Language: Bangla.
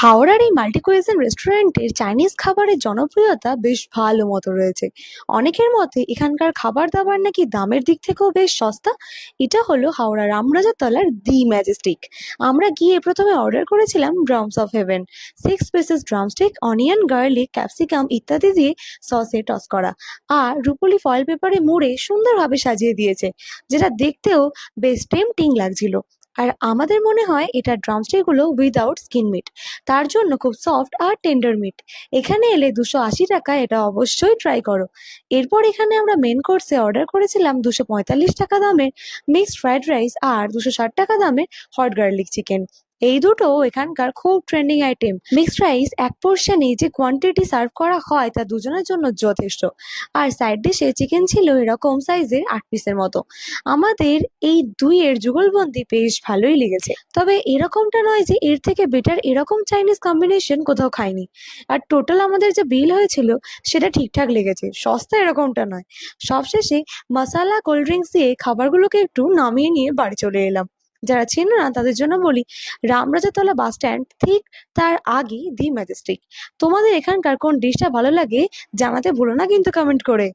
হাওড়ার এই মাল্টি কুইজিন রেস্টুরেন্টের চাইনিজ খাবারের জনপ্রিয়তা বেশ ভালো মতো রয়েছে। অনেকের মতে এখানকার খাবার দাবার নাকি দামের দিক থেকেও বেশ সস্তা। এটা হলো হাওড়া রামরাজাতলার দি ম্যাজেস্টিক। আমরা গিয়ে প্রথমে অর্ডার করেছিলাম drums of haven, 6 pieces drumstick, onion, garlic, capsicum ইত্যাদি দিয়ে সসে টস করা, আর রুপোলি ফয়েল পেপারে মুড়ে সুন্দরভাবে সাজিয়ে দিয়েছে, যেটা দেখতেও বেশ টেম্পটিং লাগছিল। আর আমাদের মনে হয় এটা ড্রামস্টিক গুলো উইদাউট স্কিন মিট, তার জন্য খুব সফট আর টেন্ডার মিট। এখানে এলে 280 টাকা এটা অবশ্যই ট্রাই করো। এরপর এখানে আমরা মেন কোর্সে অর্ডার করেছিলাম 245 টাকা দামের মিক্সড ফ্রাইড রাইস আর 260 টাকা দামের হট গার্লিক চিকেন। এই দুটো এখানকার খুব ট্রেন্ডিং আইটেম। মিক্সড রাইস এক পোর্শনে যে কোয়ান্টিটি সার্ভ করা হয় তা দুজনের জন্য যথেষ্ট। আর সাইড ডিশে চিকেন ছিল এরকম সাইজের 8 পিসের মতো। আমাদের এই দুইয়ের যুগলবন্দি বেশ ভালোই লেগেছে, তবে এরকমটা নয় যে এর থেকে বেটার এরকম চাইনিজ কম্বিনেশন কোথাও খাইনি। আর টোটাল আমাদের যে বিল হয়েছিল সেটা ঠিকঠাক লেগেছে, সস্তা এরকমটা নয়। সবশেষে মশালা কোল্ড ড্রিঙ্কস দিয়ে খাবারগুলোকে একটু নামিয়ে নিয়ে বাড়ি চলে এলাম। যারা চেনে না তাদের জন্য বলি, রামরাজাতলা বাস স্ট্যান্ড ঠিক তার আগে দি ম্যাজেস্টিক। তোমাদের এখানকার কোন ডিশটা ভালো লাগে জানাতে ভুলো না কিন্তু কমেন্ট করে।